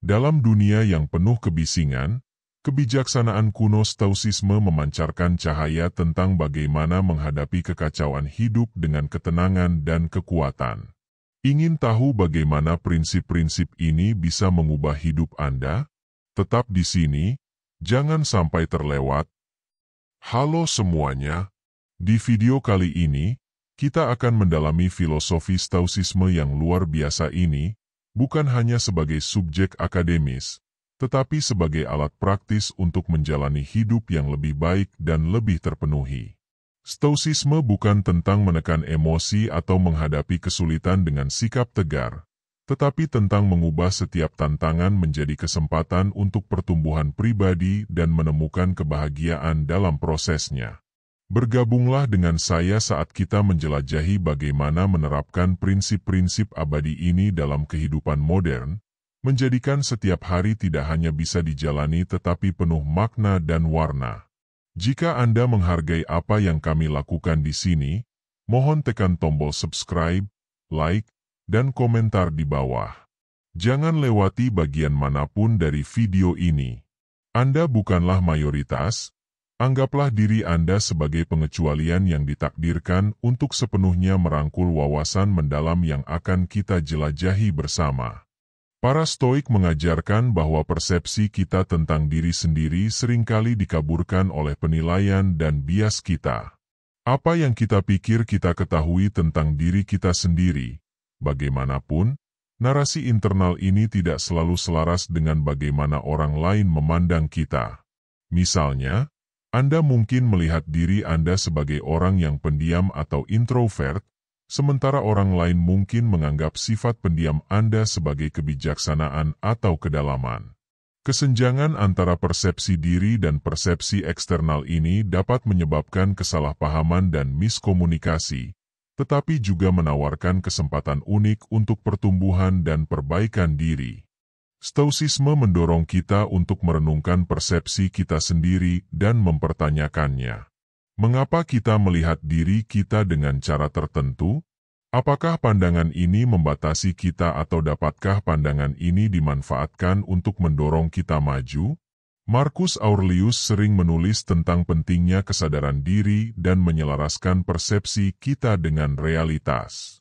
Dalam dunia yang penuh kebisingan, kebijaksanaan kuno Stoicisme memancarkan cahaya tentang bagaimana menghadapi kekacauan hidup dengan ketenangan dan kekuatan. Ingin tahu bagaimana prinsip-prinsip ini bisa mengubah hidup Anda? Tetap di sini, jangan sampai terlewat. Halo semuanya, di video kali ini, kita akan mendalami filosofi Stoicisme yang luar biasa ini, bukan hanya sebagai subjek akademis, tetapi sebagai alat praktis untuk menjalani hidup yang lebih baik dan lebih terpenuhi. Stoicisme bukan tentang menekan emosi atau menghadapi kesulitan dengan sikap tegar, tetapi tentang mengubah setiap tantangan menjadi kesempatan untuk pertumbuhan pribadi dan menemukan kebahagiaan dalam prosesnya. Bergabunglah dengan saya saat kita menjelajahi bagaimana menerapkan prinsip-prinsip abadi ini dalam kehidupan modern, menjadikan setiap hari tidak hanya bisa dijalani tetapi penuh makna dan warna. Jika Anda menghargai apa yang kami lakukan di sini, mohon tekan tombol subscribe, like, dan komentar di bawah. Jangan lewati bagian manapun dari video ini. Anda bukanlah mayoritas. Anggaplah diri Anda sebagai pengecualian yang ditakdirkan untuk sepenuhnya merangkul wawasan mendalam yang akan kita jelajahi bersama. Para Stoik mengajarkan bahwa persepsi kita tentang diri sendiri seringkali dikaburkan oleh penilaian dan bias kita. Apa yang kita pikir kita ketahui tentang diri kita sendiri, bagaimanapun, narasi internal ini tidak selalu selaras dengan bagaimana orang lain memandang kita. Misalnya, Anda mungkin melihat diri Anda sebagai orang yang pendiam atau introvert, sementara orang lain mungkin menganggap sifat pendiam Anda sebagai kebijaksanaan atau kedalaman. Kesenjangan antara persepsi diri dan persepsi eksternal ini dapat menyebabkan kesalahpahaman dan miskomunikasi, tetapi juga menawarkan kesempatan unik untuk pertumbuhan dan perbaikan diri. Stoicisme mendorong kita untuk merenungkan persepsi kita sendiri dan mempertanyakannya. Mengapa kita melihat diri kita dengan cara tertentu? Apakah pandangan ini membatasi kita atau dapatkah pandangan ini dimanfaatkan untuk mendorong kita maju? Marcus Aurelius sering menulis tentang pentingnya kesadaran diri dan menyelaraskan persepsi kita dengan realitas.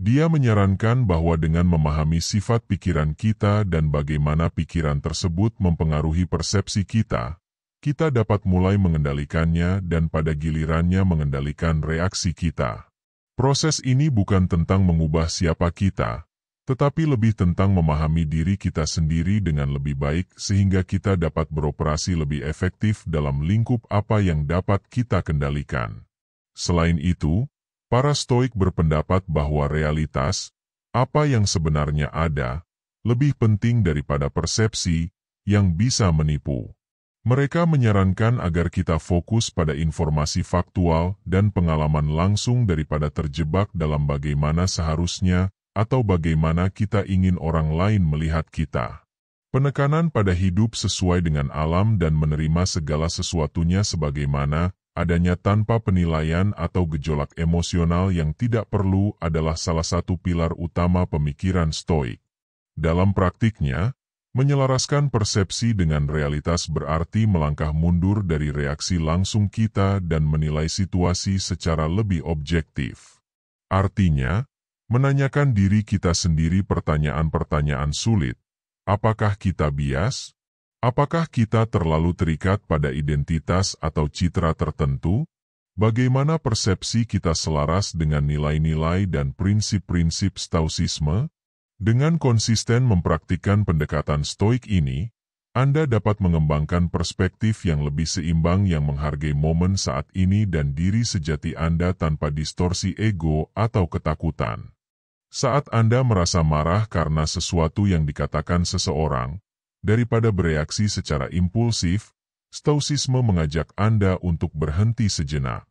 Dia menyarankan bahwa dengan memahami sifat pikiran kita dan bagaimana pikiran tersebut mempengaruhi persepsi kita, kita dapat mulai mengendalikannya dan pada gilirannya mengendalikan reaksi kita. Proses ini bukan tentang mengubah siapa kita, tetapi lebih tentang memahami diri kita sendiri dengan lebih baik sehingga kita dapat beroperasi lebih efektif dalam lingkup apa yang dapat kita kendalikan. Selain itu, para Stoik berpendapat bahwa realitas, apa yang sebenarnya ada, lebih penting daripada persepsi yang bisa menipu. Mereka menyarankan agar kita fokus pada informasi faktual dan pengalaman langsung daripada terjebak dalam bagaimana seharusnya atau bagaimana kita ingin orang lain melihat kita. Penekanan pada hidup sesuai dengan alam dan menerima segala sesuatunya sebagaimana adanya tanpa penilaian atau gejolak emosional yang tidak perlu adalah salah satu pilar utama pemikiran Stoik. Dalam praktiknya, menyelaraskan persepsi dengan realitas berarti melangkah mundur dari reaksi langsung kita dan menilai situasi secara lebih objektif. Artinya, menanyakan diri kita sendiri pertanyaan-pertanyaan sulit. Apakah kita bias? Apakah kita terlalu terikat pada identitas atau citra tertentu? Bagaimana persepsi kita selaras dengan nilai-nilai dan prinsip-prinsip Stoicisme? Dengan konsisten mempraktikkan pendekatan Stoik ini, Anda dapat mengembangkan perspektif yang lebih seimbang yang menghargai momen saat ini dan diri sejati Anda tanpa distorsi ego atau ketakutan. Saat Anda merasa marah karena sesuatu yang dikatakan seseorang, daripada bereaksi secara impulsif, Stoicisme mengajak Anda untuk berhenti sejenak.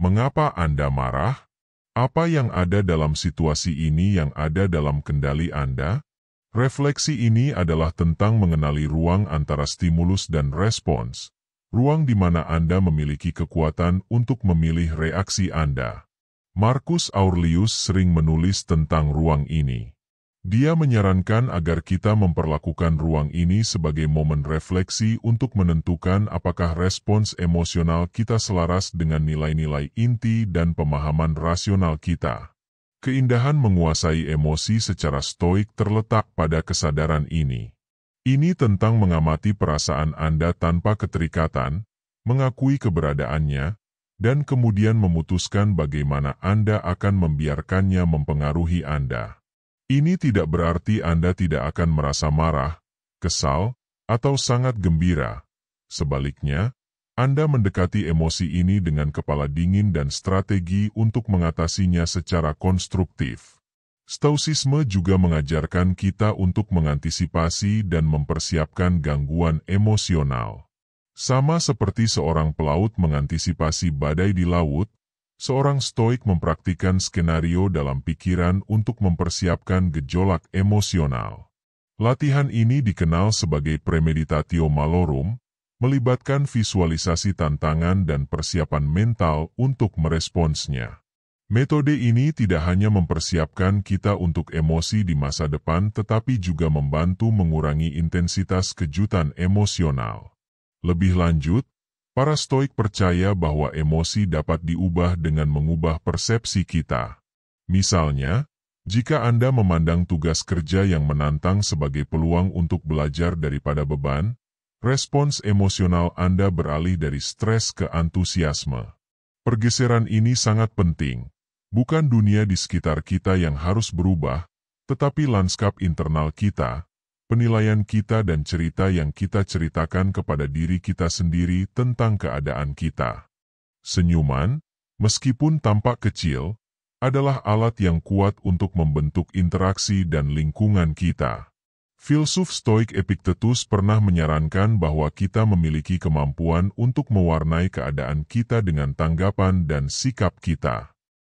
Mengapa Anda marah? Apa yang ada dalam situasi ini yang ada dalam kendali Anda? Refleksi ini adalah tentang mengenali ruang antara stimulus dan respons, ruang di mana Anda memiliki kekuatan untuk memilih reaksi Anda. Marcus Aurelius sering menulis tentang ruang ini. Dia menyarankan agar kita memperlakukan ruang ini sebagai momen refleksi untuk menentukan apakah respons emosional kita selaras dengan nilai-nilai inti dan pemahaman rasional kita. Keindahan menguasai emosi secara stoik terletak pada kesadaran ini. Ini tentang mengamati perasaan Anda tanpa keterikatan, mengakui keberadaannya, dan kemudian memutuskan bagaimana Anda akan membiarkannya mempengaruhi Anda. Ini tidak berarti Anda tidak akan merasa marah, kesal, atau sangat gembira. Sebaliknya, Anda mendekati emosi ini dengan kepala dingin dan strategi untuk mengatasinya secara konstruktif. Stoicisme juga mengajarkan kita untuk mengantisipasi dan mempersiapkan gangguan emosional. Sama seperti seorang pelaut mengantisipasi badai di laut, seorang stoik mempraktikkan skenario dalam pikiran untuk mempersiapkan gejolak emosional. Latihan ini dikenal sebagai premeditatio malorum, melibatkan visualisasi tantangan dan persiapan mental untuk meresponsnya. Metode ini tidak hanya mempersiapkan kita untuk emosi di masa depan tetapi juga membantu mengurangi intensitas kejutan emosional. Lebih lanjut, para stoik percaya bahwa emosi dapat diubah dengan mengubah persepsi kita. Misalnya, jika Anda memandang tugas kerja yang menantang sebagai peluang untuk belajar daripada beban, respons emosional Anda beralih dari stres ke antusiasme. Pergeseran ini sangat penting. Bukan dunia di sekitar kita yang harus berubah, tetapi lanskap internal kita, penilaian kita dan cerita yang kita ceritakan kepada diri kita sendiri tentang keadaan kita. Senyuman, meskipun tampak kecil, adalah alat yang kuat untuk membentuk interaksi dan lingkungan kita. Filsuf Stoik Epictetus pernah menyarankan bahwa kita memiliki kemampuan untuk mewarnai keadaan kita dengan tanggapan dan sikap kita.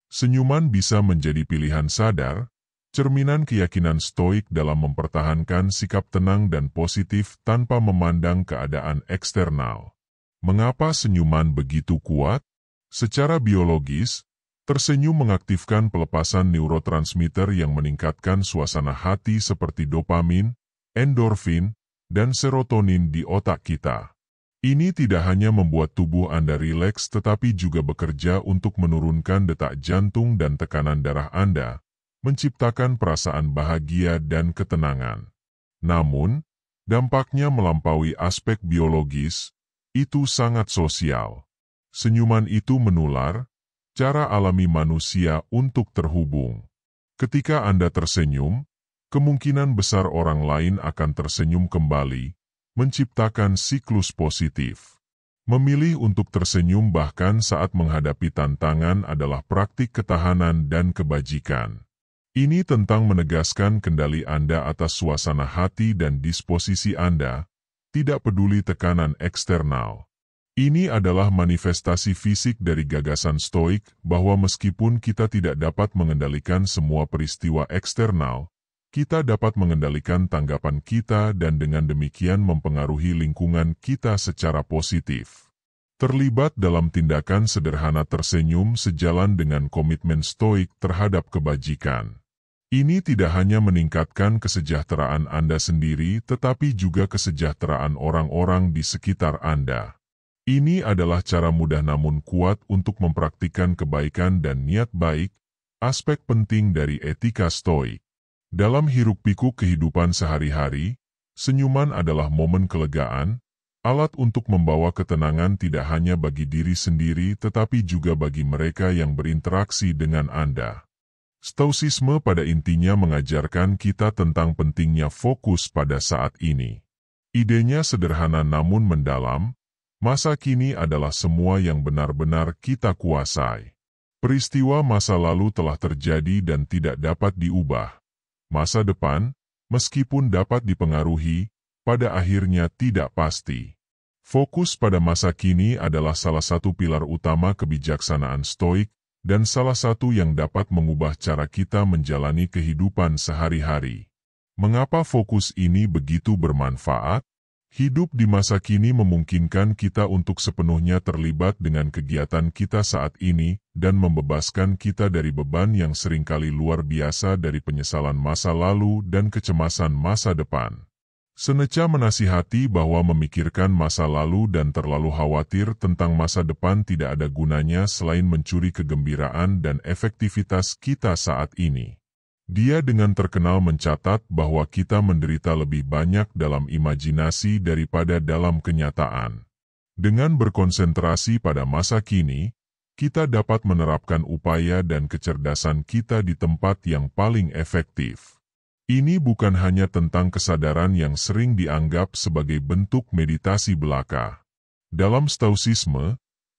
Senyuman bisa menjadi pilihan sadar, cerminan keyakinan stoik dalam mempertahankan sikap tenang dan positif tanpa memandang keadaan eksternal. Mengapa senyuman begitu kuat? Secara biologis, tersenyum mengaktifkan pelepasan neurotransmitter yang meningkatkan suasana hati seperti dopamin, endorfin, dan serotonin di otak kita. Ini tidak hanya membuat tubuh Anda rileks tetapi juga bekerja untuk menurunkan detak jantung dan tekanan darah Anda, menciptakan perasaan bahagia dan ketenangan. Namun, dampaknya melampaui aspek biologis, itu sangat sosial. Senyuman itu menular, cara alami manusia untuk terhubung. Ketika Anda tersenyum, kemungkinan besar orang lain akan tersenyum kembali, menciptakan siklus positif. Memilih untuk tersenyum bahkan saat menghadapi tantangan adalah praktik ketahanan dan kebajikan. Ini tentang menegaskan kendali Anda atas suasana hati dan disposisi Anda, tidak peduli tekanan eksternal. Ini adalah manifestasi fisik dari gagasan stoik bahwa meskipun kita tidak dapat mengendalikan semua peristiwa eksternal, kita dapat mengendalikan tanggapan kita dan dengan demikian mempengaruhi lingkungan kita secara positif. Terlibat dalam tindakan sederhana tersenyum sejalan dengan komitmen stoik terhadap kebajikan. Ini tidak hanya meningkatkan kesejahteraan Anda sendiri tetapi juga kesejahteraan orang-orang di sekitar Anda. Ini adalah cara mudah namun kuat untuk mempraktikkan kebaikan dan niat baik, aspek penting dari etika stoik. Dalam hiruk-pikuk kehidupan sehari-hari, senyuman adalah momen kelegaan, alat untuk membawa ketenangan tidak hanya bagi diri sendiri tetapi juga bagi mereka yang berinteraksi dengan Anda. Stoicisme pada intinya mengajarkan kita tentang pentingnya fokus pada saat ini. Idenya sederhana namun mendalam, masa kini adalah semua yang benar-benar kita kuasai. Peristiwa masa lalu telah terjadi dan tidak dapat diubah. Masa depan, meskipun dapat dipengaruhi, pada akhirnya tidak pasti. Fokus pada masa kini adalah salah satu pilar utama kebijaksanaan stoik, dan salah satu yang dapat mengubah cara kita menjalani kehidupan sehari-hari. Mengapa fokus ini begitu bermanfaat? Hidup di masa kini memungkinkan kita untuk sepenuhnya terlibat dengan kegiatan kita saat ini dan membebaskan kita dari beban yang seringkali luar biasa dari penyesalan masa lalu dan kecemasan masa depan. Seneca menasihati bahwa memikirkan masa lalu dan terlalu khawatir tentang masa depan tidak ada gunanya selain mencuri kegembiraan dan efektivitas kita saat ini. Dia dengan terkenal mencatat bahwa kita menderita lebih banyak dalam imajinasi daripada dalam kenyataan. Dengan berkonsentrasi pada masa kini, kita dapat menerapkan upaya dan kecerdasan kita di tempat yang paling efektif. Ini bukan hanya tentang kesadaran yang sering dianggap sebagai bentuk meditasi belaka. Dalam Stoicisme,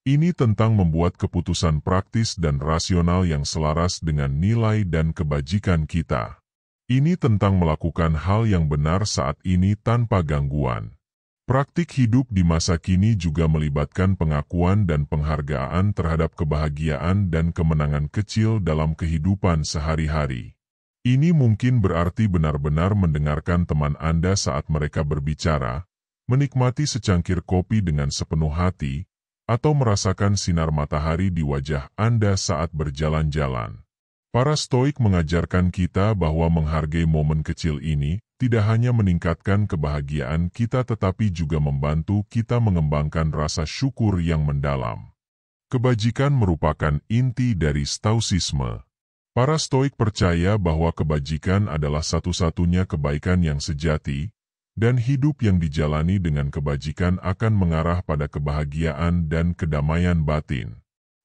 ini tentang membuat keputusan praktis dan rasional yang selaras dengan nilai dan kebajikan kita. Ini tentang melakukan hal yang benar saat ini tanpa gangguan. Praktik hidup di masa kini juga melibatkan pengakuan dan penghargaan terhadap kebahagiaan dan kemenangan kecil dalam kehidupan sehari-hari. Ini mungkin berarti benar-benar mendengarkan teman Anda saat mereka berbicara, menikmati secangkir kopi dengan sepenuh hati, atau merasakan sinar matahari di wajah Anda saat berjalan-jalan. Para Stoik mengajarkan kita bahwa menghargai momen kecil ini tidak hanya meningkatkan kebahagiaan kita tetapi juga membantu kita mengembangkan rasa syukur yang mendalam. Kebajikan merupakan inti dari Stoicisme. Para Stoik percaya bahwa kebajikan adalah satu-satunya kebaikan yang sejati, dan hidup yang dijalani dengan kebajikan akan mengarah pada kebahagiaan dan kedamaian batin.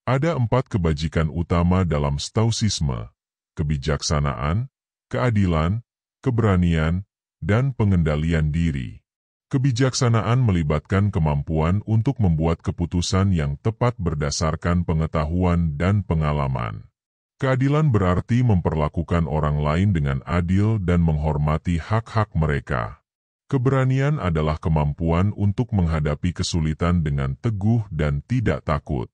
Ada 4 kebajikan utama dalam Stoicisme: kebijaksanaan, keadilan, keberanian, dan pengendalian diri. Kebijaksanaan melibatkan kemampuan untuk membuat keputusan yang tepat berdasarkan pengetahuan dan pengalaman. Keadilan berarti memperlakukan orang lain dengan adil dan menghormati hak-hak mereka. Keberanian adalah kemampuan untuk menghadapi kesulitan dengan teguh dan tidak takut.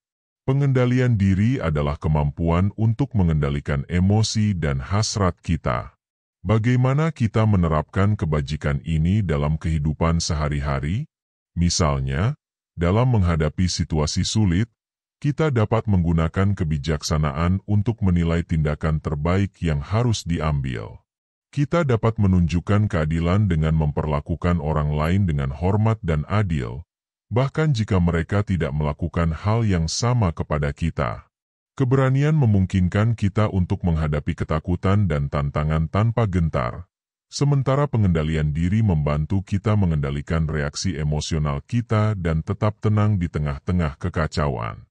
Pengendalian diri adalah kemampuan untuk mengendalikan emosi dan hasrat kita. Bagaimana kita menerapkan kebajikan ini dalam kehidupan sehari-hari? Misalnya, dalam menghadapi situasi sulit, kita dapat menggunakan kebijaksanaan untuk menilai tindakan terbaik yang harus diambil. Kita dapat menunjukkan keadilan dengan memperlakukan orang lain dengan hormat dan adil, bahkan jika mereka tidak melakukan hal yang sama kepada kita. Keberanian memungkinkan kita untuk menghadapi ketakutan dan tantangan tanpa gentar, sementara pengendalian diri membantu kita mengendalikan reaksi emosional kita dan tetap tenang di tengah-tengah kekacauan.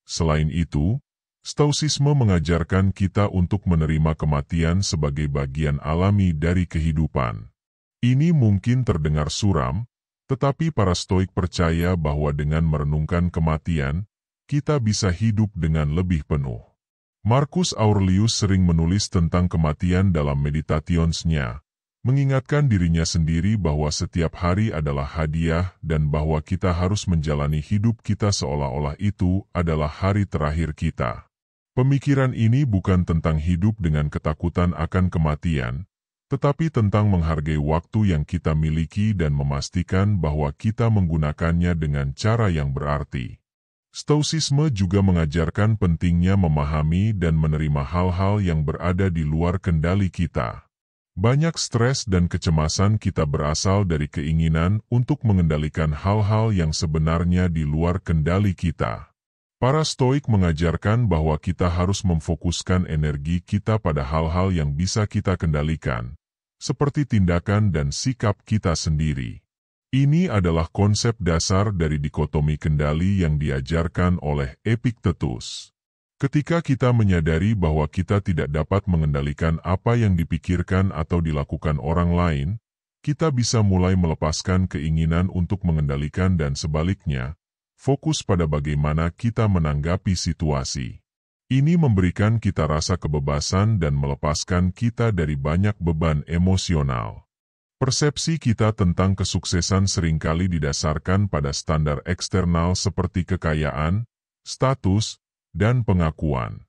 Selain itu, Stoicisme mengajarkan kita untuk menerima kematian sebagai bagian alami dari kehidupan. Ini mungkin terdengar suram, tetapi para Stoik percaya bahwa dengan merenungkan kematian, kita bisa hidup dengan lebih penuh. Marcus Aurelius sering menulis tentang kematian dalam Meditations-nya, mengingatkan dirinya sendiri bahwa setiap hari adalah hadiah dan bahwa kita harus menjalani hidup kita seolah-olah itu adalah hari terakhir kita. Pemikiran ini bukan tentang hidup dengan ketakutan akan kematian, tetapi tentang menghargai waktu yang kita miliki dan memastikan bahwa kita menggunakannya dengan cara yang berarti. Stoicisme juga mengajarkan pentingnya memahami dan menerima hal-hal yang berada di luar kendali kita. Banyak stres dan kecemasan kita berasal dari keinginan untuk mengendalikan hal-hal yang sebenarnya di luar kendali kita. Para Stoik mengajarkan bahwa kita harus memfokuskan energi kita pada hal-hal yang bisa kita kendalikan, seperti tindakan dan sikap kita sendiri. Ini adalah konsep dasar dari dikotomi kendali yang diajarkan oleh Epictetus. Ketika kita menyadari bahwa kita tidak dapat mengendalikan apa yang dipikirkan atau dilakukan orang lain, kita bisa mulai melepaskan keinginan untuk mengendalikan dan sebaliknya, fokus pada bagaimana kita menanggapi situasi. Ini memberikan kita rasa kebebasan dan melepaskan kita dari banyak beban emosional. Persepsi kita tentang kesuksesan seringkali didasarkan pada standar eksternal seperti kekayaan, status, dan pengakuan.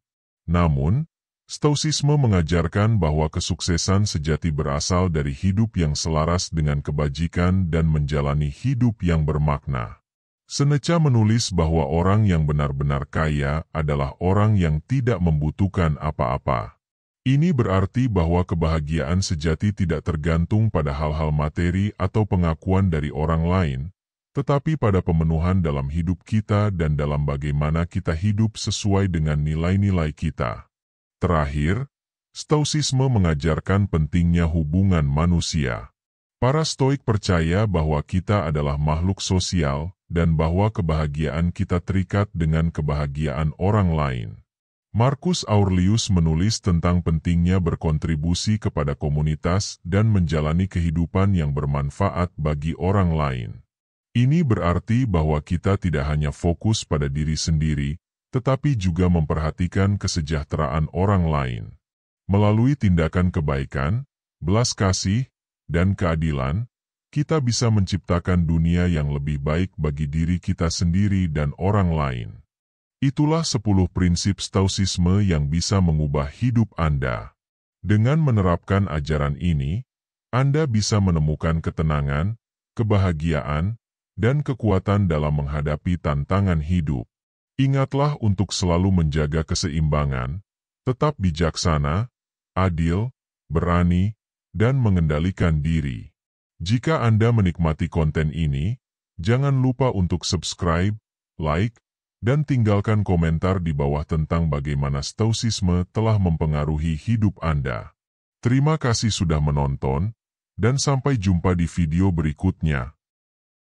Namun, Stoicisme mengajarkan bahwa kesuksesan sejati berasal dari hidup yang selaras dengan kebajikan dan menjalani hidup yang bermakna. Seneca menulis bahwa orang yang benar-benar kaya adalah orang yang tidak membutuhkan apa-apa. Ini berarti bahwa kebahagiaan sejati tidak tergantung pada hal-hal materi atau pengakuan dari orang lain, tetapi pada pemenuhan dalam hidup kita dan dalam bagaimana kita hidup sesuai dengan nilai-nilai kita. Terakhir, Stoicisme mengajarkan pentingnya hubungan manusia. Para Stoik percaya bahwa kita adalah makhluk sosial dan bahwa kebahagiaan kita terikat dengan kebahagiaan orang lain. Marcus Aurelius menulis tentang pentingnya berkontribusi kepada komunitas dan menjalani kehidupan yang bermanfaat bagi orang lain. Ini berarti bahwa kita tidak hanya fokus pada diri sendiri, tetapi juga memperhatikan kesejahteraan orang lain. Melalui tindakan kebaikan, belas kasih, dan keadilan, kita bisa menciptakan dunia yang lebih baik bagi diri kita sendiri dan orang lain. Itulah 10 prinsip Stoicisme yang bisa mengubah hidup Anda. Dengan menerapkan ajaran ini, Anda bisa menemukan ketenangan, kebahagiaan, dan kekuatan dalam menghadapi tantangan hidup. Ingatlah untuk selalu menjaga keseimbangan, tetap bijaksana, adil, berani, dan mengendalikan diri. Jika Anda menikmati konten ini, jangan lupa untuk subscribe, like, dan tinggalkan komentar di bawah tentang bagaimana Stoicisme telah mempengaruhi hidup Anda. Terima kasih sudah menonton, dan sampai jumpa di video berikutnya.